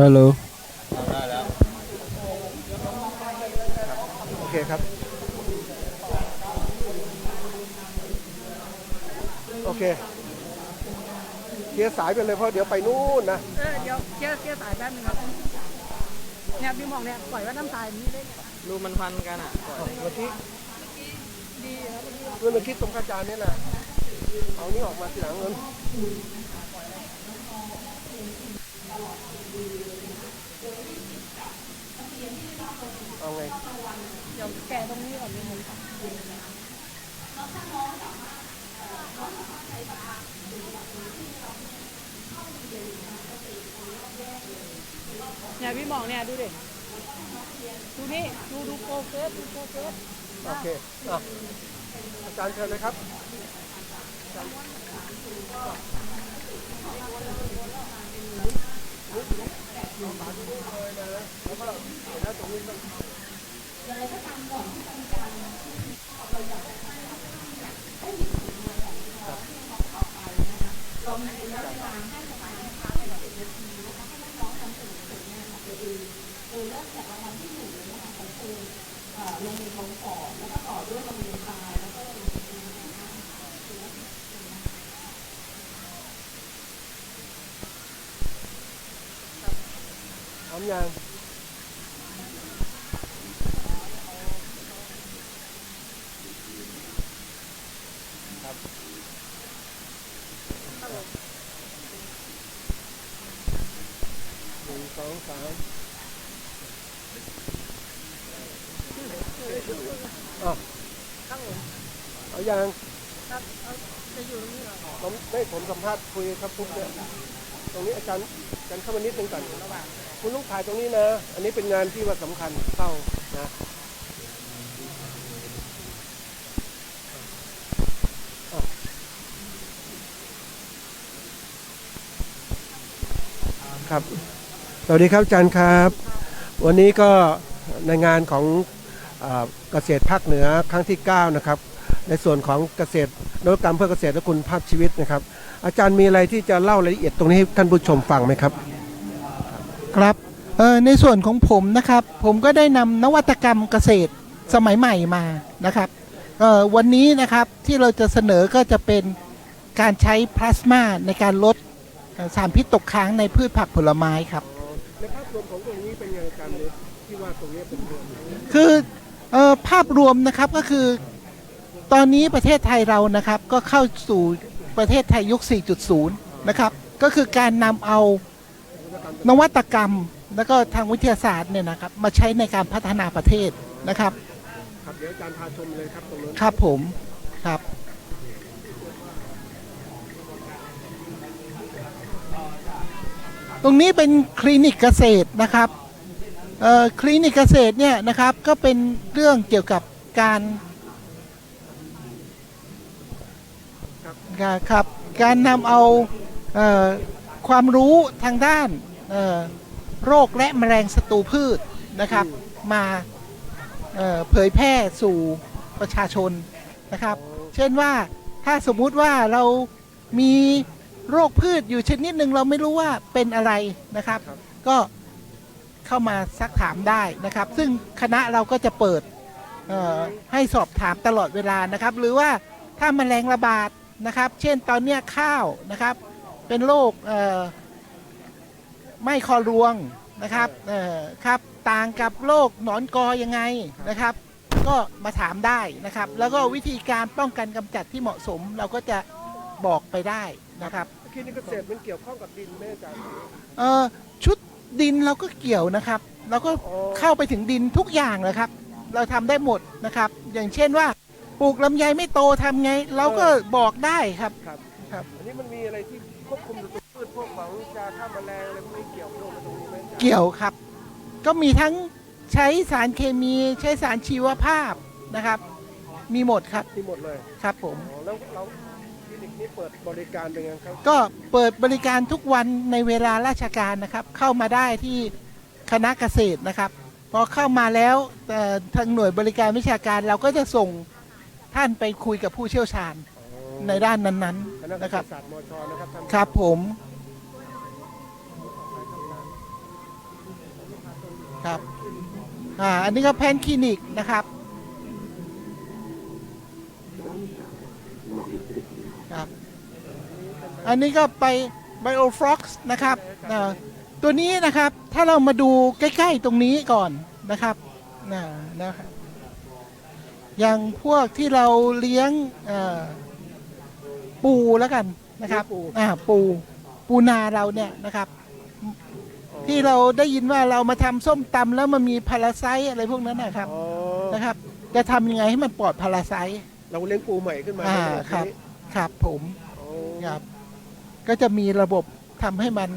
ฮัลโหลได้แล้วโอเคครับโอเคเคลียร์สายไปเลยเพราะเดี๋ยวไปนู่นนะเดี๋ยวเคลียร์สายแป๊บนึงครับเนี่ยพี่มองเนี่ยปล่อยว่าน้ำตาลนี้ได้ไงรูมันพันกันอ่ะเมื่อกี้ดีครับเมื่อกี้ตรงกระจานนี่แหละเอานี้ออกมาทีหลังเงินเอาไงเดี๋ยวแกะตรงนี้ก่อนเลยเนี่ยพี่มองเนี่ยดูดิดูนี่ดูโฟกัสโอเคอาจารย์เชิญเลยครับพร้อมยังครับ1 2 3เอายังครับจะอยู่ตรงนี้เหรอผมสัมภาษณ์คุยครับทุกเนี่ยตรงนี้อาจารย์เข้ามานิดนึงก่อนคุณลูกถ่ายตรงนี้นะอันนี้เป็นงานที่ว่าสำคัญเข้านะครับสวัสดีครับอาจารย์ครับวันนี้ก็ในงานของเกษตรภาคเหนือครั้งที่9นะครับในส่วนของเกษตรนวัตกรรมเพื่อเกษตรและคุณภาพชีวิตนะครับอาจารย์มีอะไรที่จะเล่ารายละเอียดตรงนี้ให้ท่านผู้ชมฟังไหมครับครับในส่วนของผมนะครับผมก็ได้นำนวัตกรรมเกษตรสมัยใหม่มานะครับวันนี้นะครับที่เราจะเสนอก็จะเป็นการใช้พลาสมาในการลดสารพิษตกค้างในพืชผักผลไม้ครับในภาพรวมของตรงนี้เป็นยังไงกันเลยที่ว่าตรงนี้เป็นรวมคือภาพรวมนะครับก็คือตอนนี้ประเทศไทยเรานะครับก็เข้าสู่ประเทศไทยยุค 4.0 นะครับก็คือการนำเอานวัตกรรมแล้วก็ทางวิทยาศาสตร์เนี่ยนะครับมาใช้ในการพัฒนาประเทศนะครับครับเดี๋ยวอาจารย์พาชมเลยครับตรงนั้นครับผมครับตรงนี้เป็นคลินิกเกษตรนะครับคลินิกเกษตรเนี่ยนะครับก็เป็นเรื่องเกี่ยวกับการครับการนำเอาความรู้ทางด้านโรคและแมลงศัตรูพืชนะครับมาเผยแพร่สู่ประชาชนนะครับเช่นว่าถ้าสมมุติว่าเรามีโรคพืชอยู่ชนิดหนึ่งเราไม่รู้ว่าเป็นอะไรนะครับก็เข้ามาซักถามได้นะครับซึ่งคณะเราก็จะเปิดให้สอบถามตลอดเวลานะครับหรือว่าถ้าแมลงระบาดนะครับเช่นตอนนี้ข้าวนะครับเป็นโรคไหม้คอรวงนะครับครับต่างกับโรคหนอนกอยังไงนะครับก็มาถามได้นะครับแล้วก็วิธีการป้องกันกำจัดที่เหมาะสมเราก็จะบอกไปได้นะครับคลินิกเกษตรมันเกี่ยวข้องกับดินไหมอาจารย์ชุดดินเราก็เกี่ยวนะครับเราก็เข้าไปถึงดินทุกอย่างเลยครับเราทำได้หมดนะครับอย่างเช่นว่าปลูกลำไยไม่โตทำไงเราก็บอกได้ครับครับอันนี้มันมีอะไรที่ควบคุมศัตรูพืชพวกฝังยาฆ่าแมลงอะไรพวกนี้เกี่ยวโยงกับตรงนี้ไหมเกี่ยวครับก็มีทั้งใช้สารเคมีใช้สารชีวภาพนะครับมีหมดครับมีหมดเลยครับผมแล้วเราคลินิกนี้เปิดบริการเป็นไงครับก็เปิดบริการทุกวันในเวลาราชการนะครับเข้ามาได้ที่คณะเกษตรนะครับพอเข้ามาแล้วทางหน่วยบริการวิชาการเราก็จะส่งท่านไปคุยกับผู้เชี่ยวชาญในด้านนั้นๆนะครับครับผม ครับอันนี้ก็แพนคลินิกนะครับครับอันนี้ก็ไปไบโอฟล็อกซ์นะครับตัวนี้นะครับถ้าเรามาดูใกล้ๆตรงนี้ก่อนนะครับนะครับอย่างพวกที่เราเลี้ยงปูแล้วกันนะครับปูนาเราเนี่ยนะครับที่เราได้ยินว่าเรามาทำส้มตำแล้วมันมีพาราไซต์อะไรพวกนั้นนะครับนะครับจะทำยังไงให้มันปลอดพาราไซต์ เราเลี้ยงปูใหม่ขึ้นมา ครับครับผมครับก็จะมีระบบทำให้มัน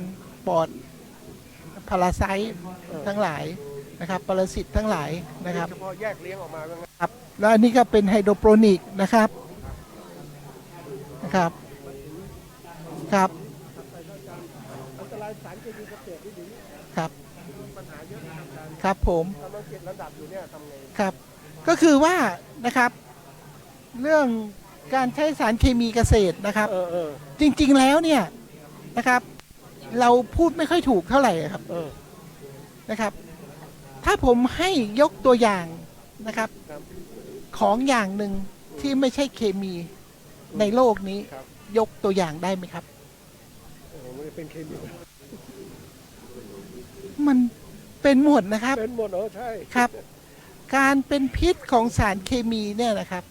ปลอดพาราไซต์ทั้งหลายนะครับปรสิตทั้งหลายนะครับเฉพาะแยกเลี้ยงออกมาบ้าง ครับแล้วอันนี้ก็เป็นไฮโดรโปรนิกนะครับครับครับ อันตรายสารเคมีเกษตรที่ดี ครับ ปัญหาเยอะนะครับ ครับผม กำลังเก็บระดับอยู่เนี่ยทำไง ครับก็คือว่านะครับเรื่องการใช้สารเคมีเกษตรนะครับจริงๆแล้วเนี่ยนะครับเราพูดไม่ค่อยถูกเท่าไหร่ครับนะครับถ้าผมให้ยกตัวอย่างนะครับของอย่างหนึ่งที่ไม่ใช่เคมีในโลกนี้ยกตัวอย่างได้ไหมครับมันเป็นเคมี มันเป็นหมดนะครับเป็นหมดใช่ครับการเป็นพิษของสารเคมีเนี่ยนะครับ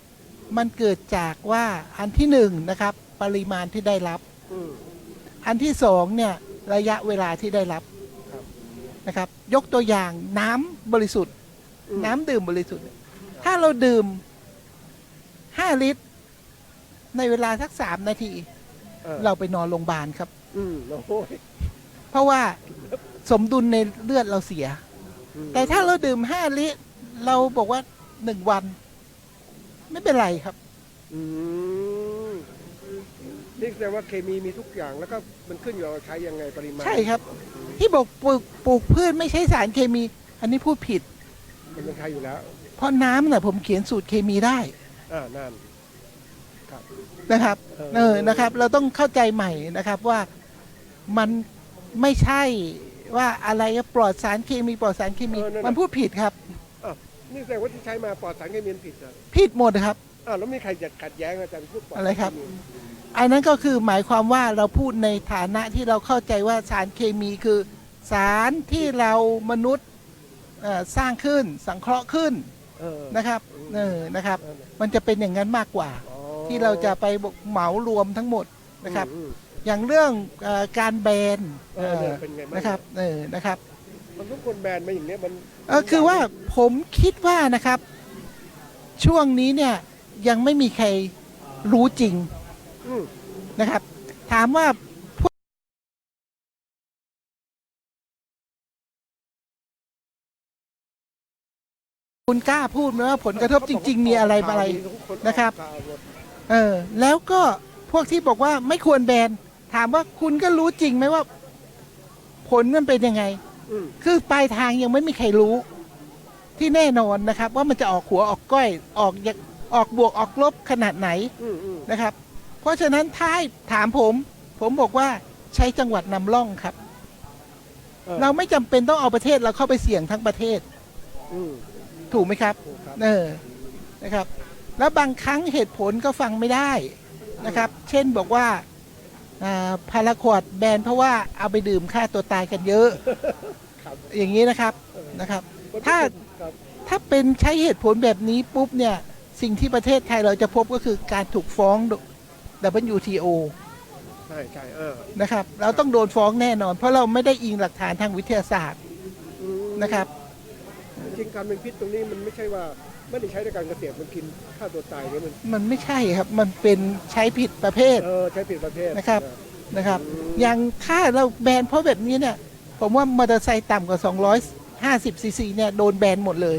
มันเกิดจากว่าอันที่หนึ่งนะครับปริมาณที่ได้รับอันที่สองเนี่ยระยะเวลาที่ได้รับนะครับยกตัวอย่างน้ำบริสุทธิ์น้ำดื่มบริสุทธิ์ถ้าเราดื่ม5 ลิตรในเวลาสัก3 นาทีเราไปนอนโรงพยาบาลครับเพราะว่าสมดุลในเลือดเราเสียแต่ถ้าเราดื่ม5 ลิตรเราบอกว่า1 วันไม่เป็นไรครับนี่แสดงว่าเคมีมีทุกอย่างแล้วก็มันขึ้นอยู่เราใช้ยังไงปริมาณใช่ครับที่บอกปลูกพืชไม่ใช่สารเคมีอันนี้พูดผิดมันเป็นใช้อยู่แล้วเพราะน้ำน่ะผมเขียนสูตรเคมีได้นั่นครับนะครับนะครับเราต้องเข้าใจใหม่นะครับว่ามันไม่ใช่ว่าอะไรปลอดสารเคมีปลอดสารเคมีมันพูดผิดครับนี่แสดงว่าที่ใช้มาปลอดสารเคมีผิดนะผิดหมดครับแล้วมีใครจะขัดแย้งอาจารย์พูดอะไรครับอันนั้นก็คือหมายความว่าเราพูดในฐานะที่เราเข้าใจว่าสารเคมีคือสารที่เรามนุษย์สร้างขึ้นสังเคราะห์ขึ้นนะครับนะครับมันจะเป็นอย่างนั้นมากกว่าที่เราจะไปเหมารวมทั้งหมดนะครับอย่างเรื่องการแบนนะครับนะครับมันทุกคนแบนมาอย่างนี้มันคือว่าผมคิดว่านะครับช่วงนี้เนี่ยยังไม่มีใครรู้จริงนะครับถามว่าคุณกล้าพูดไหมว่าผลกระทบจริงๆมีอะไรนะครับแล้วก็พวกที่บอกว่าไม่ควรแบนถามว่าคุณก็รู้จริงไหมว่าผลมันเป็นยังไงคือปลายทางยังไม่มีใครรู้ที่แน่นอนนะครับว่ามันจะออกหัวออกก้อยออกบวกออกลบขนาดไหนนะครับเพราะฉะนั้นถ้าถามผมบอกว่าใช้จังหวัดนำร่องครับเราไม่จำเป็นต้องเอาประเทศเราเข้าไปเสี่ยงทั้งประเทศถูกไหมครับนะครับแล้วบางครั้งเหตุผลก็ฟังไม่ได้นะครับเช่นบอกว่าพาราควดแบนเพราะว่าเอาไปดื่มฆ่าตัวตายกันเยอะอย่างนี้นะครับถ้าเป็นใช้เหตุผลแบบนี้ปุ๊บเนี่ยสิ่งที่ประเทศไทยเราจะพบก็คือการถูกฟ้อง WTO ใช่นะครับเราต้องโดนฟ้องแน่นอนเพราะเราไม่ได้อิงหลักฐานทางวิทยาศาสตร์นะครับจริงการเป็นพิษตรงนี้มันไม่ใช่ว่าไม่ได้ใช้ในการเกษตรมันกินฆ่าตัวตายเนี่ยมันไม่ใช่ครับมันเป็นใช้ผิดประเภทใช้ผิดประเภทนะครับอย่างถ้าเราแบนเพราะแบบนี้เนี่ยผมว่ามอเตอร์ไซค์ต่ำกว่า250 ซีซีเนี่ยโดนแบนหมดเลย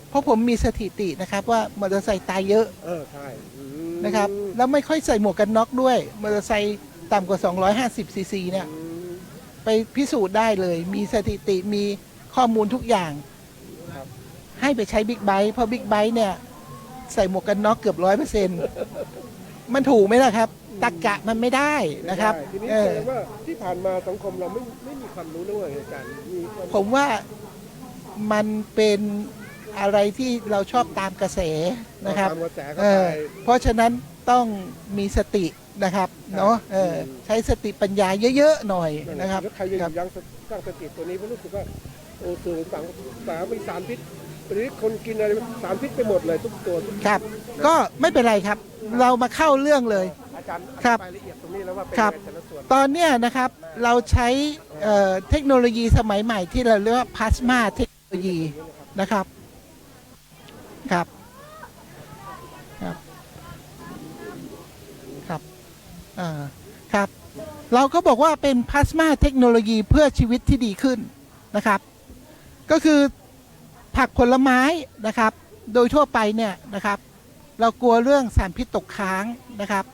เพราะผมมีสถิตินะครับว่ามอเตอร์ไซค์ตายเยอะใช่นะครับแล้วไม่ค่อยใส่หมวกกันน็อกด้วยมอเตอร์ไซค์ต่ำกว่า250 ซีซีเนี่ยไปพิสูจน์ได้เลยมีสถิติมีข้อมูลทุกอย่างให้ไปใช้บิ๊กไบค์เพราะบิ๊กไบค์เนี่ยใส่หมวกกันน็อกเกือบ100%มันถูกไหมล่ะครับตรรกะมันไม่ได้นะครับทีนี้แสดงว่าที่ผ่านมาสังคมเราไม่มีความรู้เรื่องการผมว่า มันเป็นอะไรที่เราชอบตามกระแสนะครับ ตามกระแสเข้า เอ ไป อเพราะฉะนั้นต้องมีสตินะครับเนาะใช้สติปัญญาเยอะๆหน่อยนะครับ แล้วใครจะ ครับ ยังตั้งสติตัวนี้เพราะรู้สึกว่าโอ้สื่อต่างสารมีสารพิษหรือคนกินอะไรสารพิษไปหมดเลยทุกตัวทุก ครับ ก็ไม่เป็นไรครับ เรามาเข้าเรื่องเลย อาจารย์อ ครั ธิ บ บายละเอียดตรงนี้แล้วว่าเป็น ครับ ยังไงแต่ละส่วน ตอนเนี้ยนะครับเราใช้เทคโนโลยีสมัยใหม่ที่เราเรียกว่าพลาสมาเทคโนโลยีนะครับครับครับครับครับ เราก็บอกว่าเป็นพลาสมาเทคโนโลยีเพื่อชีวิตที่ดีขึ้นนะครับ ก็คือผักผลไม้นะครับ โดยทั่วไปเนี่ยนะครับ เรากลัวเรื่องสารพิษตกค้างนะครับ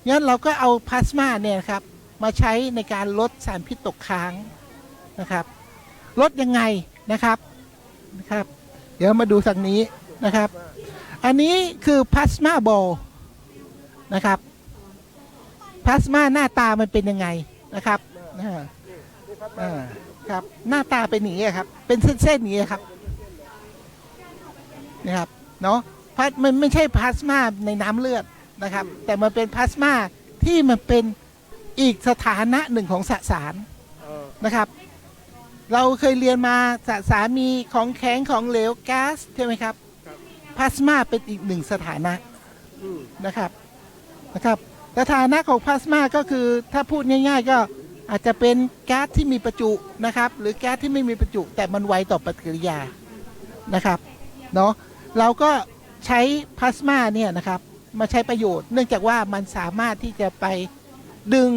งั้นเราก็เอาพลาสมาเนี่ยครับมาใช้ในการลดสารพิษตกค้างนะครับลดยังไงนะครับนะครับ เดี๋ยวมาดูทางนี้นะครับ อันนี้คือพลาสมาบอลนะครับพลาสมาหน้าตามันเป็นยังไงนะครับครับหน้าตาเป็นอย่างนี้ครับเป็นเส้นๆอย่างนี้ครับนะครับเนาะมันไม่ใช่พลาสมาในน้ำเลือดนะครับ แต่มันเป็นพลาสมาที่มันเป็นอีกสถานะหนึ่งของสสารนะครับ เราเคยเรียนมาสสารมีของแข็งของเหลวก๊าซใช่ไหมครับพลาสมาเป็นอีกหนึ่งสถานะนะครับสถานะของพลาสมาก็คือถ้าพูดง่ายๆก็อาจจะเป็นก๊าซที่มีประจุนะครับหรือแก๊สที่ไม่มีประจุแต่มันไวต่อปฏิกิริยานะครับเนาะเราก็ใช้พลาสมาเนี่ยนะครับมาใช้ประโยชน์เนื่องจากว่ามันสามารถที่จะไปดึง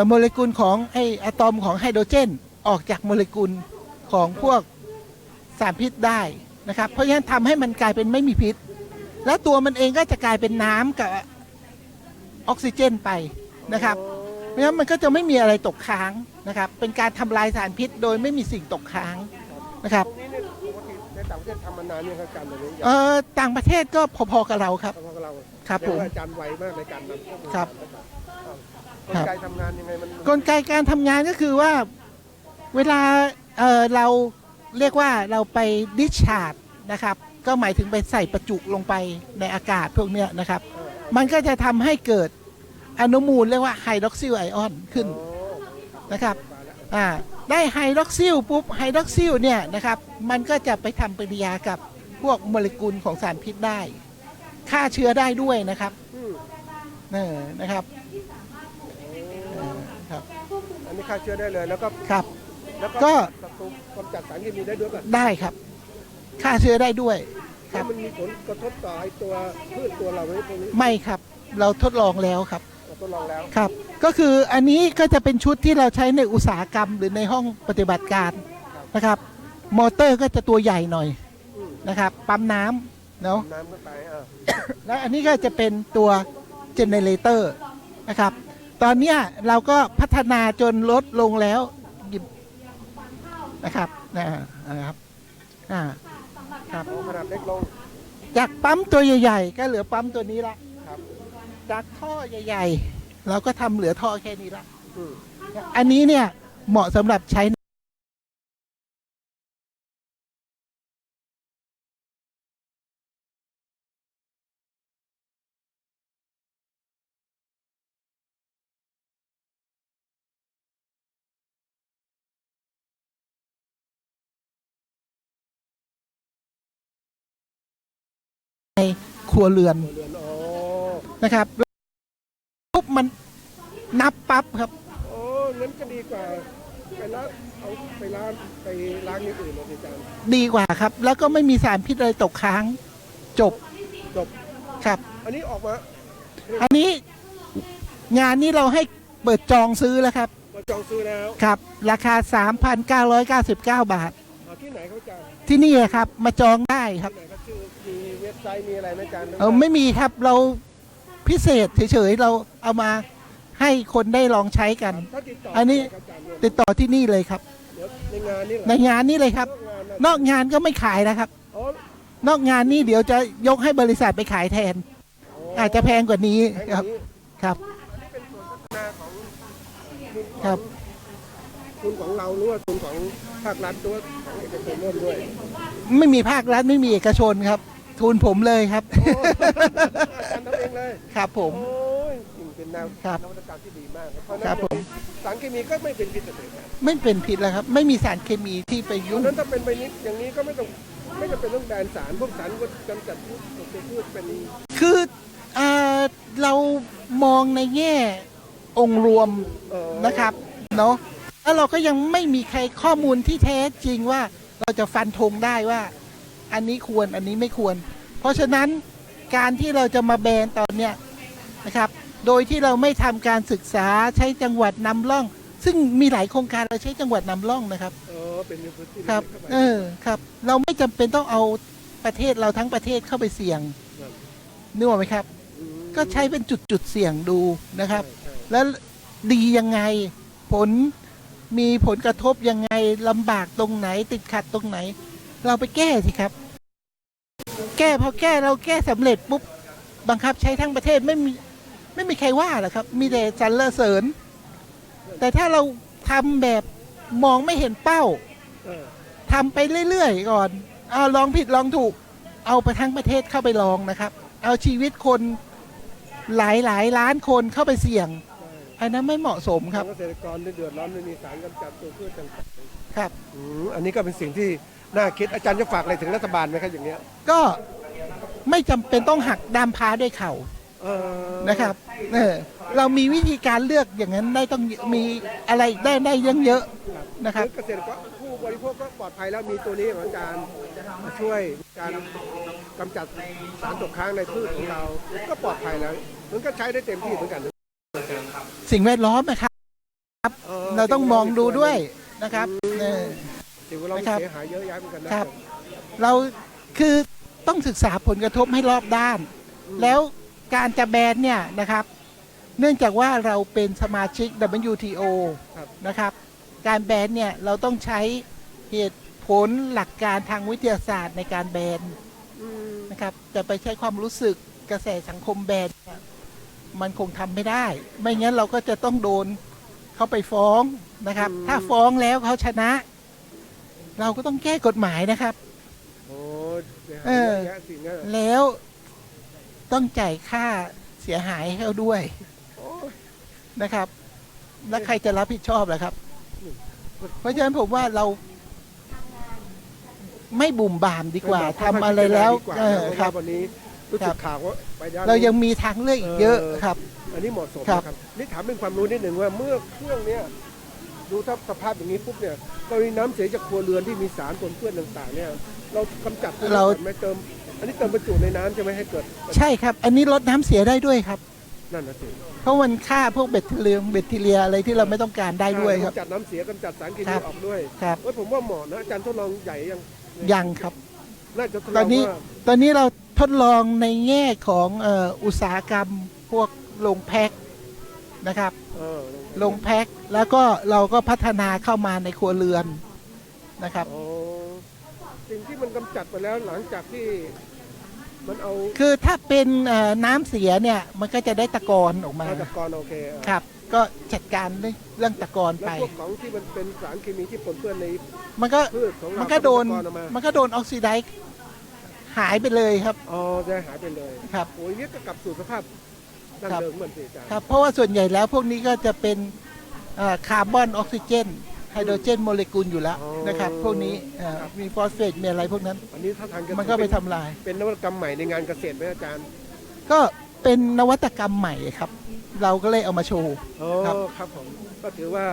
โมเลกุลของไออะตอมของไฮโดรเจนออกจากโมเลกุลของพวกสารพิษได้นะครับเพราะฉะนั้นทำให้มันกลายเป็นไม่มีพิษแล้วตัวมันเองก็จะกลายเป็นน้ำกับออกซิเจนไปนะครับเพราะฉะนั้นมันก็จะไม่มีอะไรตกค้างนะครับเป็นการทำลายสารพิษโดยไม่มีสิ่งตกค้างนะครับ ตรงนี้เนี่ยปกติในต่างประเทศทำมานานยังครับอาจารย์แบบนี้ ต่างประเทศก็พอๆกับเราครับ ทำกับเรา ครับผม อาจารย์ไวมากในการนำข้อมูล ครับ กลไกทำงานยังไงมัน กลไกการทำงานก็คือว่าเวลาเราเรียกว่าเราไปดิชาร์จนะครับก็หมายถึงไปใส่ประจุลงไปในอากาศพวกเนี้ยนะครับมันก็จะทำให้เกิดอนุมูลเรียกว่าไฮดรอกซิลไอออนขึ้นนะครับได้ไฮดรอกซิลปุ๊บไฮดรอกซิลเนี่ยนะครับมันก็จะไปทำปฏิกิริยากับพวกโมเลกุลของสารพิษได้ฆ่าเชื้อได้ด้วยนะครับนะครับครับอันนี้ฆ่าเชื้อได้เลยแล้วก็ ครับ แล้ว ก็ ศัตรูกำจัดสารเคมีได้ด้วยป่ะ ได้ครับฆ่าเชื้อได้ด้วยค ถ้า รับ มันมีผลกระทบต่อไอตัวพืชตัวเราไหมตรงนี้ ไม่ครับเราทดลองแล้วครับ เราทดลองแล้ว ครับก็คืออันนี้ก็จะเป็นชุดที่เราใช้ในอุตสาหกรรมหรือในห้องปฏิบัติการนะครับมอเตอร์ก็จะตัวใหญ่หน่อยนะครับปั๊มน้ำเนาะ น้ำขึ้นไปแล้วอันนี้ก็จะเป็นตัวเจเนเรเตอร์นะครับตอนเนี้ยเราก็พัฒนาจนลดลงแล้วนะครับนะครับครับ ขนาดเล็กลง จากปั๊มตัวใหญ่ๆก็เหลือปั๊มตัวนี้ละ ครับ จากท่อใหญ่ๆเราก็ทำเหลือท่อแค่นี้ละ อืม อันนี้เนี่ยเหมาะสำหรับใช้ในครัวเรือน เรือนนะครับปุ๊บมันนับปั๊บครับ โอ้งั้นก็ดีกว่าไปล้างเอาไปล้างอย่างอื่นเลยอาจารย์ ดีกว่าครับ แล้วก็ไม่มีสารพิษอะไรตกค้างจบ จบ ครับ อันนี้ออกมา อันนี้งานนี้เราให้เปิดจองซื้อแล้วครับ มาจองซื้อแล้ว ครับ ราคา 3,999 บาท ที่ไหนเขาอาจารย์ ที่นี่ครับมาจองได้ครับ ที่ไหนเขาชื่อมีเว็บไซต์มีอะไรไหมอาจารย์ ไม่มีครับเราพิเศษเฉยๆเราเอามาให้คนได้ลองใช้กัน ถ้าติดต่อ อันนี้ อาจารย์ ติดต่อที่นี่เลยครับ เดี๋ยวในงานนี่เหรอ ในงานนี้เลยครับ นอกงานก็ไม่ขายนะครับ อ๋อน อกงานนี่เดี๋ยวจะยกให้บริษัทไปขายแทน อาจจะแพงกว่านี้ แพงก ครั ว่า บ นี้ ครับ อันนี้เป็นส่วนพัฒนาของ ครับ ทุนของเราหรือว่าทุนของภาครัฐหรือว่าของเอกชนร่วมด้วย ไม่มีภาครัฐไม่มีเอกชนครับ ทุนผมเลยครับ โอ้อาจารย์ทำเองเลย ครับผม โอ้ยจริงเป็นครับ นวัตกรรมที่ดีมากเพราะฉะ ครั นั้ บ น ผม สารเคมีก็ไม่เป็นพิษเลยครับ ไม่เป็นพิษแล้วครับ ไม่มีสารเคมีที่ไป เพ ยุ่ ราะ ง ฉะนั้นถ้าเป็นไปนี้อย่างนี้ก็ไม่จำเป็นต้องแบนสารพวกสารก็กำจัดพืชเป็น คือเรามองในแง่องค์รวม นะครับเนาะแล้วเราก็ยังไม่มีใครข้อมูลที่แท้จริงว่าเราจะฟันธงได้ว่า อันนี้ควรอันนี้ไม่ควร เพราะฉะนั้นการที่เราจะมาแบนตอนเนี้ยนะครับ โดยที่เราไม่ทำการศึกษาใช้จังหวัดนำร่อง ซึ่งมีหลายโครงการเราใช้จังหวัดนำร่องนะครับ เป็นพื้นที่ ครับ เข้าไป ครับ เราไม่จำเป็นต้องเอาประเทศเราทั้งประเทศเข้าไปเสี่ยง ครับ นึกออกไหมครับ อืม ก็ใช้เป็นจุดๆเสี่ยงดูนะครับ ใช่ แล้วดียังไงผลมีผลกระทบยังไงลำบากตรงไหนติดขัดตรงไหน เราไปแก้สิครับ แก้พอแก้เราแก้สำเร็จปุ๊บบังคับใช้ทั้งประเทศไม่มีใครว่าหรอกครับ มีแต่สรรเสริญ แต่ถ้าเราทำแบบมองไม่เห็นเป้า เออ ทำไปเรื่อยๆก่อนเอาลองผิดลองถูก เอาไปทั้งประเทศเข้าไปลองนะครับ เอาชีวิตคนหลายล้านคนเข้าไปเสี่ยง อันนั้นไม่เหมาะสมครับ เกษตรกรเดือดร้อนไม่มีสารกำจัดตัวพืชต่าง ครับ ๆอันนี้ก็เป็นสิ่งที่น่าคิดอาจารย์จะฝากอะไรถึงรัฐบาลไหมครับอย่างเนี้ย ก็ไม่จำเป็นต้องหักดามพร้าด้วยเข่า เออ นะครับเรามีวิธีการเลือกอย่างนั้นได้ต้องมีอะไรได้ยังเยอะนะครับ เกษตรกรผู้บริโภคก็ปลอดภัยแล้วมีตัวนี้ของอาจารย์มาช่วยการกำจัดสารตกค้างในพืชของเรา ก็ปลอดภัยแล้วมันก็ใช้ได้เต็มที่เหมือนกัน สิ่งแวดล้อมนะครับ เราต้องมองดูด้วยนะครับ สิ่งแวดล้อม นะครับ เสียหายเยอะแยะเหมือนกันนะครับ เราคือต้องศึกษาผลกระทบให้รอบด้าน แล้วการจะแบนเนี่ยนะครับ เนื่องจากว่าเราเป็นสมาชิก WTO ครับ นะครับ การแบนเนี่ยเราต้องใช้เหตุผลหลักการทางวิทยาศาสตร์ในการแบน อืม นะครับจะไปใช้ความรู้สึกกระแสสังคมแบนเนี่ยมันคงทำไม่ได้ ไม่งั้นเราก็จะต้องโดนเขาไปฟ้องนะครับ ถ้าฟ้องแล้วเขาชนะ เราก็ต้องแก้กฎหมายนะครับ โอ้เสียหายเยอะแยะสิ่งนั้น แล้วต้องจ่ายค่าเสียหายให้เขาด้วย โอ้ย นะครับ แล้วใครจะรับผิดชอบล่ะครับ เพราะฉะนั้นผมว่าเราไม่บุ่มบามดีกว่าทำอะไรแล้ว ดีกว่า ครับ วันนี้รู้สึกข่าวว่าไปด้าน เรายังมีทางเลือกอีกเยอะครับ อันนี้เหมาะสม ครับ นะครับนี่ถามเป็นความรู้นิดหนึ่งว่าเมื่อเครื่องเนี้ยดูถ้าสภาพอย่างนี้ปุ๊บเนี่ยกรณีน้ำเสียจากครัวเรือนที่มีสารปนเปื้อนต่างๆเนี่ยเรากำจัดพวกนั้น เรา ก่อนไหม่เติม อันนี้เติมบรรจุในน้ำใช่ไหมให้เกิด ใช่ครับ อันนี้ลดน้ำเสียได้ด้วยครับ นั่นนะสิ เพราะมันฆ่าพวกแบคทีเรียอะไรที่เราไม่ต้องการได้ด้วยครับ กำจัดน้ำเสียกำจัดสารเค ค มี รับ ออกด้วย ครับ เอ้ยผมว่าเหมาะนะอาจารย์ทดลองใหญ่ยัง ยังครับ น่าจะทดล ตอ อน ง นี้ ว่า ตอนนี้เราทดลองในแง่ของอุตสาหกรรมพวกโรงแพ็คนะครับ โรงแพ็คแล้วก็เราก็พัฒนาเข้ามาในครัวเรือนนะครับ อ๋อสิ่งที่มันกำจัดไปแล้วหลังจากที่มันเอา คือถ้าเป็นน้ำเสียเนี่ยมันก็จะได้ตะกอนออกมา มาจากกรโอเค ครับ ก็จัดการเรื่องตะกอน แล้ว ไป พวกของที่มันเป็นสารเคมีที่ปนเปื้อนใน มันก็ พืชของเรา มันก็โดน ตะกอนออกมา มันก็โดนออกซิไดซ์หายไปเลยครับ อ๋อจะหายไปเลย ครับ โอ้ยนี่ก็กลับสู่สภาพดั้งเดิมเหมือนสิอาจารย์ ครับ เพราะว่าส่วนใหญ่แล้วพวกนี้ก็จะเป็นคาร์บอนออกซิเจนไฮโดรเจนโมเลกุลอยู่แล้วนะครับ พวกนี้มีฟอสเฟตมีอะไรพวกนั้น อันนี้ถ้าทาง มันก็ไปทำลาย เป็นนวัตกรรมใหม่ในงานเกษตรไหมอาจารย์ ก็เป็นนวัตกรรมใหม่ครับ เราก็เลยเอามาโชว์ อ๋อ ครับ ครับผมก็ถือว่า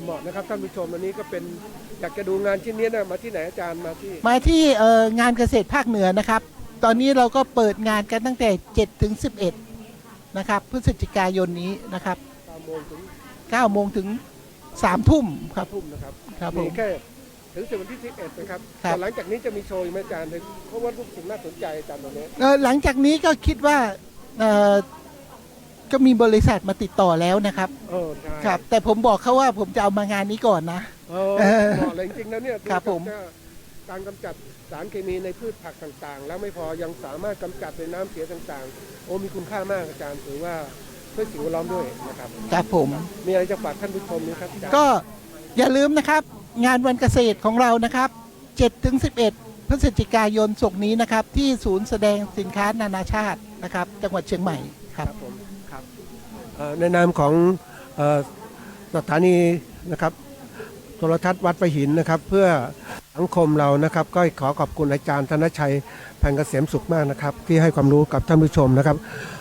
เหมาะนะครับท่านผู้ชมอันนี้ก็เป็นอยากจะดูงานชิ้นนี้นะมาที่ไหนอาจารย์มาที่ มาที่งานเกษตรภาคเหนือนะครับ ตอนนี้เราก็เปิดงานกันตั้งแต่7ถึง11นะครับพฤศจิกายนนี้นะครับ 9 โมงถึง 9 โมงถึง3 ทุ่มครับ ทุ่มนะครับ ครับผม มีแค่ถึงวันที่11นะครับ ครับ แต่หลังจากนี้จะมีโชว์อีกไหมอาจารย์เพราะว่าทุกสิ่งน่าสนใจอาจารย์ตรงนี้ หลังจากนี้ก็คิดว่าก็มีบริษัทมาติดต่อแล้วนะครับ ใช่ ครับ แต่ผมบอกเขาว่าผมจะเอามางานนี้ก่อนนะ เหมาะเลยจริงๆนะเนี่ย ครับผม การกำจัดสารเคมีในพืชผักต่างๆ แล้วไม่พอยังสามารถกำจัดในน้ำเสียต่างๆ โอ้มีคุณค่ามากอาจารย์ถือว่าช่วยสิ่งแวดล้อมด้วยนะครับ ครับผม มีอะไรจะฝากท่านผู้ชมไหมครับอาจารย์ ก็ อย่าลืมนะครับงานวันเกษตรของเรานะครับ7-11 พฤศจิกายนศกนี้นะครับที่ศูนย์แสดงสินค้านานาชาตินะครับจังหวัดเชียงใหม่ครับ ผมครับในนามของสถานีนะครับโทรทัศน์วัดประหินนะครับเพื่อสังคมเรานะครับก็ขอขอบคุณอาจารย์ธนชัยพันเกษมสุขมากนะครับที่ให้ความรู้กับท่านผู้ชมนะครับ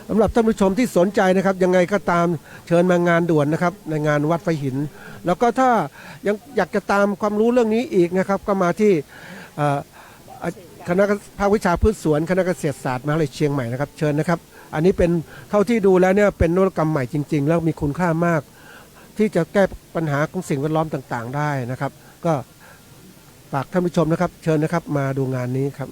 สำหรับท่านผู้ชมที่สนใจนะครับยังไงก็ตามเชิญมางานด่วนนะครับในงานวัดประหินแล้วก็ถ้ายังอยากจะตามความรู้เรื่องนี้อีกนะครับก็มาที่คณะภาควิชาพืชสวนคณะเกษตรศาสตร์มหาวิทยาลัยเชียงใหม่นะครับเชิญนะครับอันนี้เป็นเท่าที่ดูแล้วเนี่ยเป็นนวัตกรรมใหม่จริงๆแล้วมีคุณค่ามากที่จะแก้ปัญหาของสิ่งแวดล้อมต่างๆได้นะครับก็ฝากท่านผู้ชมนะครับเชิญนะครับมาดูงานนี้ครับ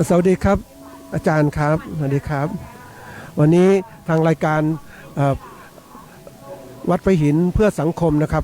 สวัสดีครับอาจารย์ครับสวัสดีครับวันนี้ทางรายการวัดประหินเพื่อสังคมนะครับ